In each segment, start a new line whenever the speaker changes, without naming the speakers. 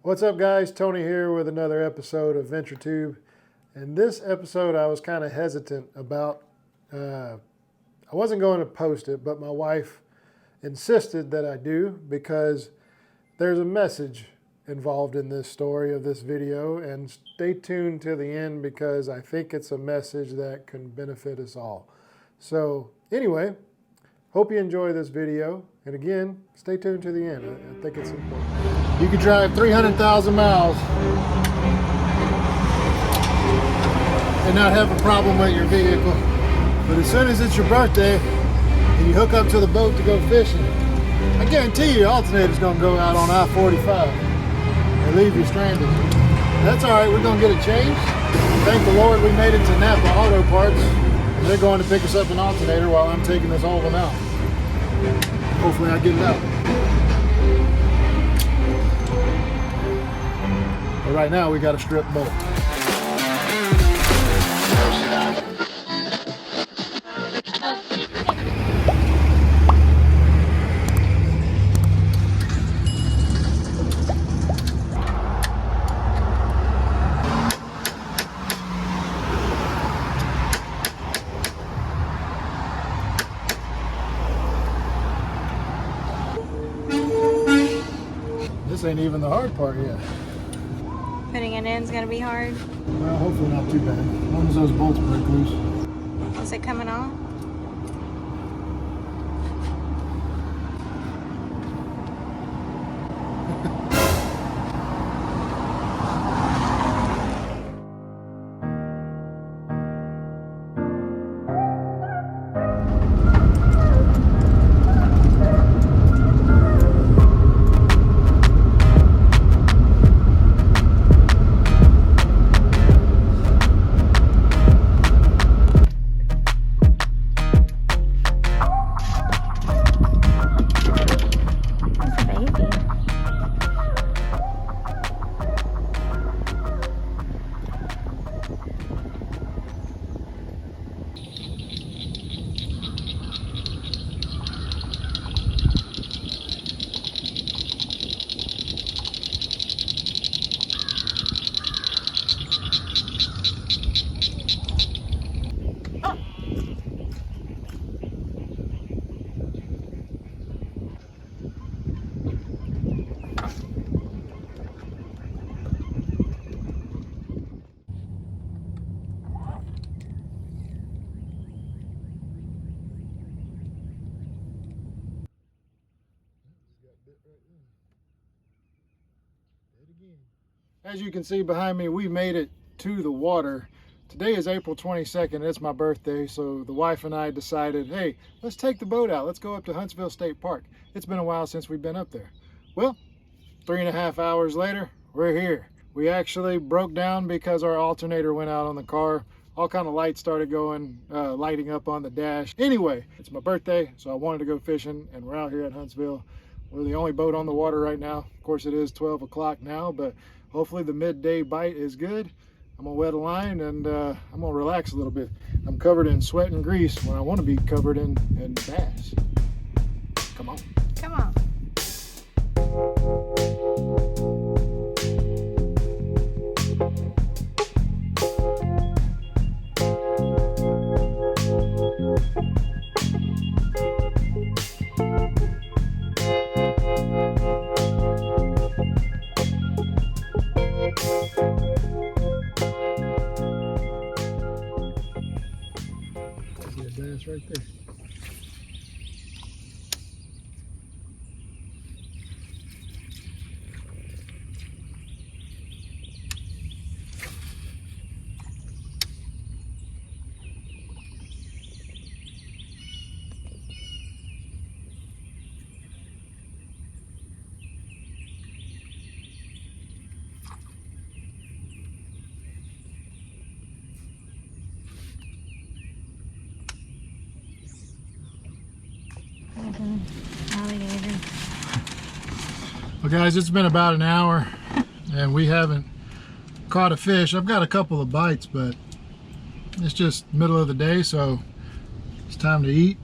What's up, guys? Tony here with another episode of VentureTube. And this episode I was kind of hesitant about. I wasn't going to post it, but my wife insisted that I do because there's a message involved in this story of this video, and stay tuned to the end because I think it's a message that can benefit us all. So anyway, hope you enjoy this video, and again, stay tuned to the end. I think it's important. You could drive 300,000 miles and not have a problem with your vehicle, but as soon as it's your birthday and you hook up to the boat to go fishing, I guarantee you your alternator's gonna go out on I-45 and leave you stranded. That's all right, we're gonna get it changed. Thank the Lord we made it to Napa Auto Parts. They're going to pick us up an alternator while I'm taking this old one out. Hopefully I get it out. But right now we got a strip boat. This ain't even the hard part yet.
Putting it in is gonna be hard.
Well, hopefully not too bad. As long as those bolts break loose.
Is it coming off? As you can see behind me, we made it to the water. Today is April 22nd. It's my birthday, so the wife and I decided, hey, let's take the boat out. Let's go up to Huntsville State Park. It's been a while since we've been up there. Well, 3.5 hours later, we're here. We actually broke down because our alternator went out on the car. All kind of lights started going, lighting up on the dash. Anyway, it's my birthday, so I wanted to go fishing, and we're out here at Huntsville. We're the only boat on the water right now. Of course, it is 12 o'clock now, but hopefully the midday bite is good. I'm gonna wet a line and I'm gonna relax a little bit. I'm covered in sweat and grease when I want to be covered in bass. Come on. Come on.
Bass right there.
Alligator.
Well, guys, it's been about an hour and we haven't caught a fish. I've got a couple of bites, but it's just middle of the day, so it's time to eat.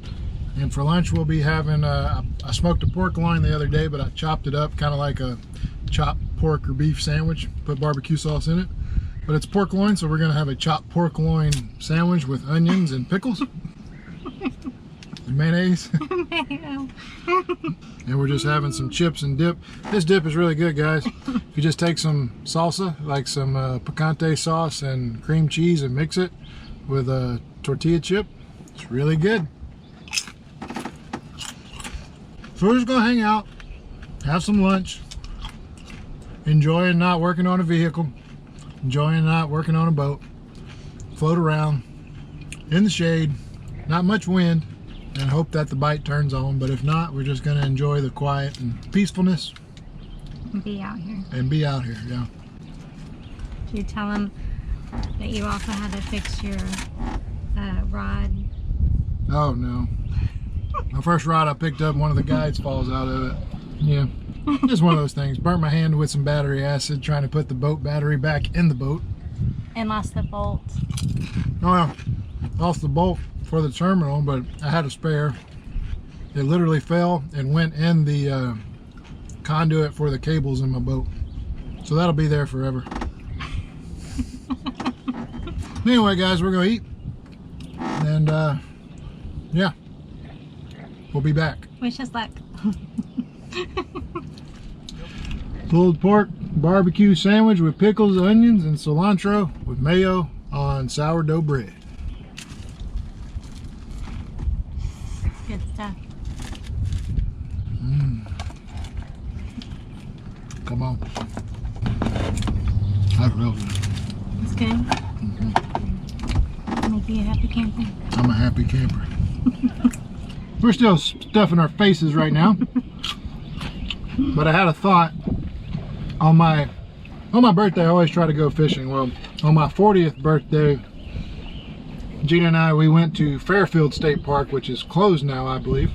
And for lunch we'll be having I smoked a pork loin the other day, but I chopped it up kind of like a chopped
pork or beef sandwich, put barbecue sauce in it. But it's pork loin, so we're gonna have a chopped pork loin sandwich with onions and pickles. And mayonnaise. And we're just having some chips and dip. This dip is really good, guys. If you just take some salsa, like some picante sauce and cream cheese, and mix it with a tortilla chip, it's really good. So we're just gonna hang out, have some lunch, enjoying not working on a vehicle, enjoying not working on a boat, float around in the shade, not much wind, and hope that the bite turns on. But if not, we're just going to enjoy the quiet and peacefulness
and be out here.
Yeah.
Did you tell them that you also had to fix your rod?
Oh no. My first rod I picked up, one of the guides falls out of it. Yeah. Just one of those things. Burnt my hand with some battery acid trying to put the boat battery back in the boat.
And lost the bolt.
Oh yeah. Lost the bolt for the terminal, but I had a spare. It literally fell and went in the conduit for the cables in my boat. So that'll be there forever. Anyway, guys, we're gonna eat. And yeah. We'll be back.
Wish us luck.
Pulled pork barbecue sandwich with pickles, onions, and cilantro with mayo on sourdough bread.
Good stuff.
Come on. That's real good.
It's good. Make you a happy camper.
I'm a happy camper. We're still stuffing our faces right now. But I had a thought. On my birthday, I always try to go fishing. Well, on my 40th birthday, Gina and I, we went to Fairfield State Park, which is closed now, I believe.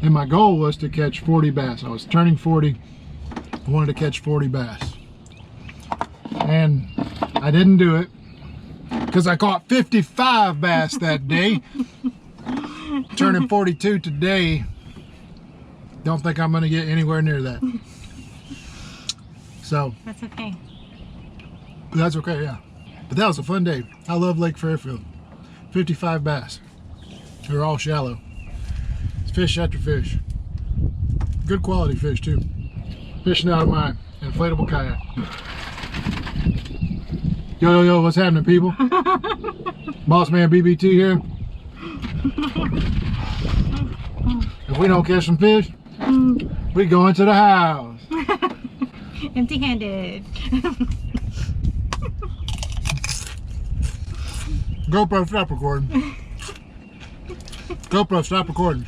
And my goal was to catch 40 bass. I was turning 40. I wanted to catch 40 bass. And I didn't do it because I caught 55 bass that day. Turning 42 today. Don't think I'm going to get anywhere near that. So
That's okay.
that's okay, yeah. But that was a fun day. I love Lake Fairfield. 55 bass. They're all shallow. It's fish after fish. Good quality fish too. Fishing out of my inflatable kayak. Yo, what's happening, people? Boss Man BBT here. If we don't catch some fish, we go into the house.
Empty-handed.
GoPro, stop recording. GoPro, stop recording.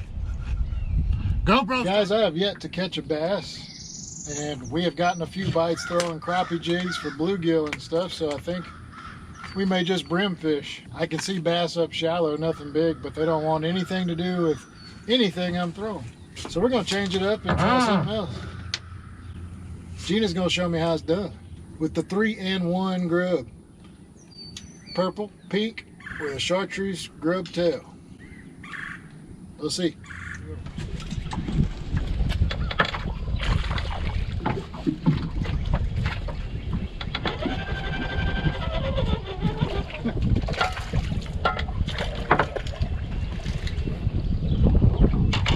GoPro. Guys, I have yet to catch a bass, and we have gotten a few bites throwing crappie jigs for bluegill and stuff, so I think we may just brim fish. I can see bass up shallow, nothing big, but they don't want anything to do with anything I'm throwing. So we're gonna change it up and try something else. Gina's gonna show me how it's done with the 3-in-1 grub. Purple, pink, with a chartreuse grub tail. We'll see.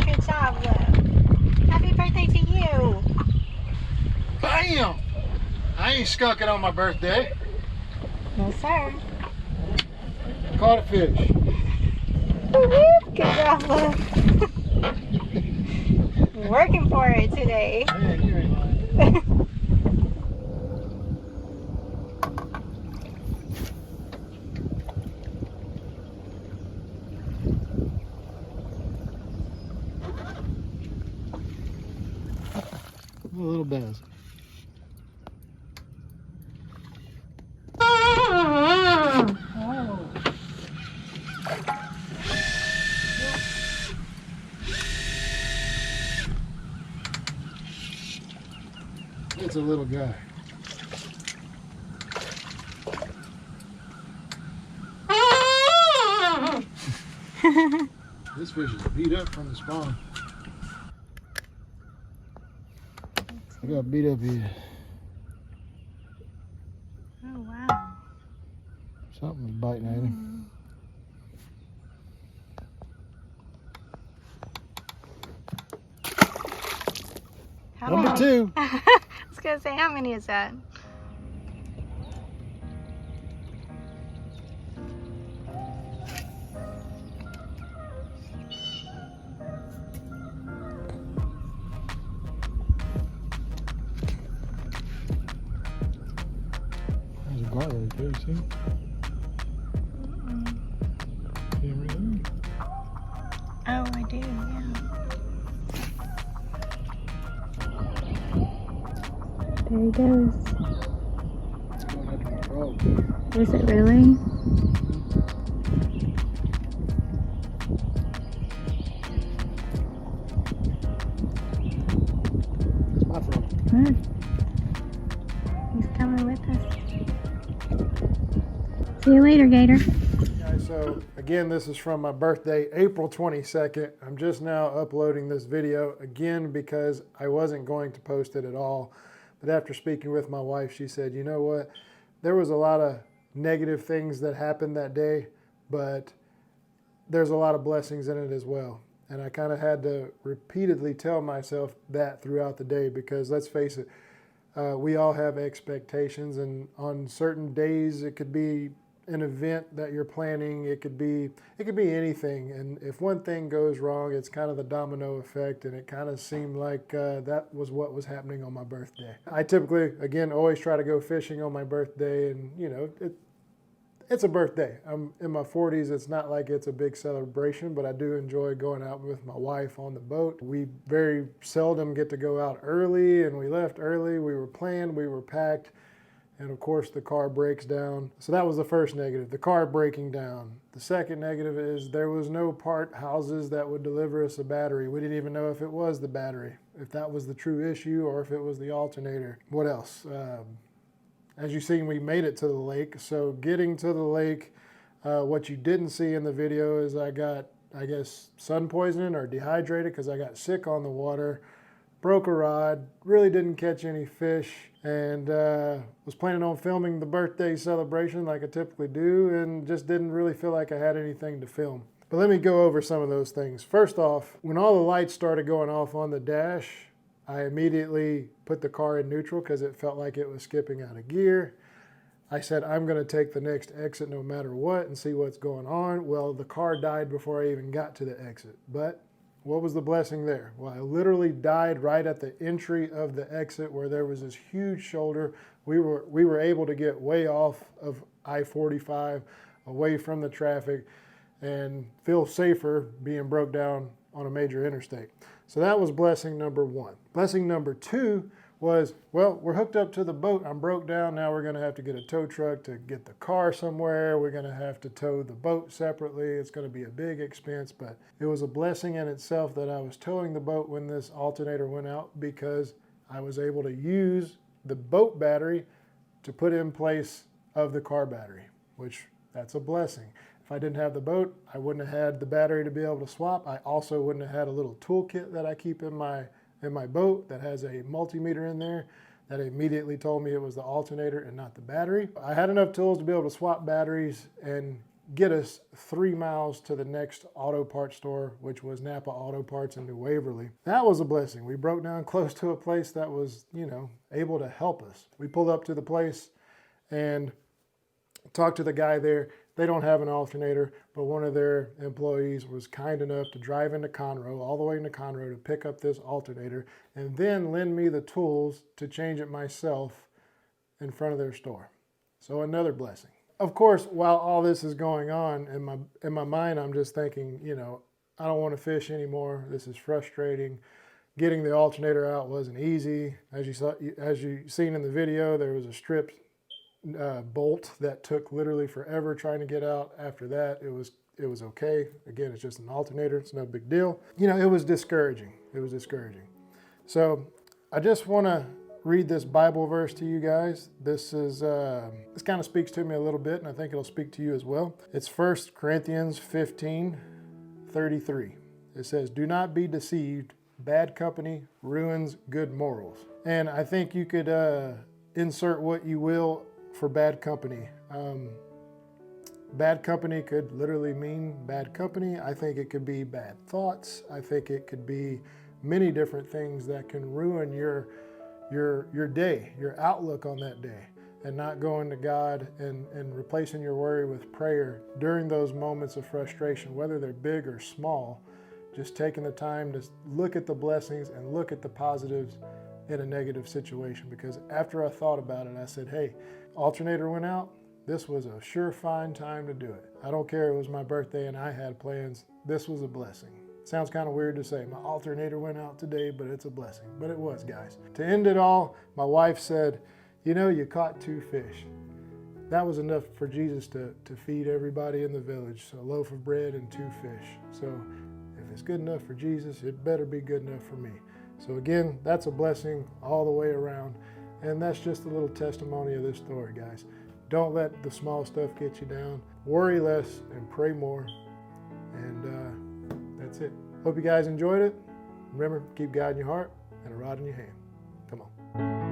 Good job, Will. Happy birthday to you.
Bam! I ain't skunking on my birthday.
No, sir.
Caught a fish.
Good job, Will. Working for it today.
Man, you ain't lying. A little bass.
Oh.
It's a little guy. This fish is beat up from the spawn. I got beat up here.
Oh, wow.
Something's biting at him.
How
Number
many?
2.
I was going to say, how many is that?
There's a gar right there, you see? See him right there?
Oh, I do, yeah. There he goes.
Going after my frog.
Is it really?
It's my frog.
Look. He's coming with us. See you later, Gator.
Guys, so again, this is from my birthday, April 22nd. I'm just now uploading this video again because I wasn't going to post it at all. But after speaking with my wife, she said, you know what? There was a lot of negative things that happened that day, but there's a lot of blessings in it as well. And I kind of had to repeatedly tell myself that throughout the day because let's face it, we all have expectations, and on certain days it could be an event that you're planning. It could be anything, and if one thing goes wrong, it's kind of the domino effect, and it kind of seemed like that was what was happening on my birthday. I typically, again, always try to go fishing on my birthday, and you know, it's a birthday. I'm in my 40s. It's not like it's a big celebration, but I do enjoy going out with my wife on the boat. We very seldom get to go out early, and we left early. We were planned, we were packed, and of course the car breaks down. So that was the first negative, the car breaking down. The second negative is there was no part houses that would deliver us a battery. We didn't even know if it was the battery, if that was the true issue, or if it was the alternator. What else? As you've seen, we made it to the lake. So getting to the lake, what you didn't see in the video is I got, I guess, sun poisoning or dehydrated because I got sick on the water, broke a rod, really didn't catch any fish, and was planning on filming the birthday celebration like I typically do, and just didn't really feel like I had anything to film. But let me go over some of those things. First off, when all the lights started going off on the dash, I immediately put the car in neutral because it felt like it was skipping out of gear. I said, I'm going to take the next exit no matter what and see what's going on. Well, the car died before I even got to the exit. But what was the blessing there? Well, I literally died right at the entry of the exit where there was this huge shoulder. We were able to get way off of I-45, away from the traffic, and feel safer being broke down on a major interstate. So that was blessing number 1. Blessing number 2 was, well, we're hooked up to the boat. I'm broke down. Now we're going to have to get a tow truck to get the car somewhere. We're going to have to tow the boat separately. It's going to be a big expense, but it was a blessing in itself that I was towing the boat when this alternator went out because I was able to use the boat battery to put in place of the car battery, which that's a blessing. If I didn't have the boat, I wouldn't have had the battery to be able to swap. I also wouldn't have had a little toolkit that I keep in my boat that has a multimeter in there that immediately told me it was the alternator and not the battery. I had enough tools to be able to swap batteries and get us 3 miles to the next auto parts store, which was Napa Auto Parts in New Waverly. That was a blessing. We broke down close to a place that was, you know, able to help us. We pulled up to the place and talked to the guy there. They don't have an alternator, but one of their employees was kind enough to drive into Conroe, all the way into Conroe, to pick up this alternator and then lend me the tools to change it myself in front of their store. So another blessing. Of course, while all this is going on, in my mind, I'm just thinking, you know, I don't want to fish anymore. This is frustrating. Getting the alternator out wasn't easy. As you seen in the video, there was a strip bolt that took literally forever trying to get out. After that, it was okay. Again, it's just an alternator. It's no big deal. You know, it was discouraging. It was discouraging. So I just want to read this Bible verse to you guys. This kind of speaks to me a little bit, and I think it'll speak to you as well. It's 1 Corinthians 15:33. It says, "Do not be deceived. Bad company ruins good morals." And I think you could insert what you will for bad company. Bad company could literally mean bad company. I think it could be bad thoughts. I think it could be many different things that can ruin your day, your outlook on that day, and not going to God and replacing your worry with prayer during those moments of frustration, whether they're big or small. Just taking the time to look at the blessings and look at the positives in a negative situation. Because after I thought about it, I said, hey, alternator went out. This was a sure fine time to do it. I don't care, it was my birthday and I had plans. This was a blessing. Sounds kind of weird to say, my alternator went out today, but it's a blessing. But it was, guys. To end it all, my wife said, you know, you caught 2 fish. That was enough for Jesus to feed everybody in the village. So a loaf of bread and 2 fish. So if it's good enough for Jesus, it better be good enough for me. So again, that's a blessing all the way around. And that's just a little testimony of this story, guys. Don't let the small stuff get you down. Worry less and pray more. And that's it. Hope you guys enjoyed it. Remember, keep God in your heart and a rod in your hand. Come on.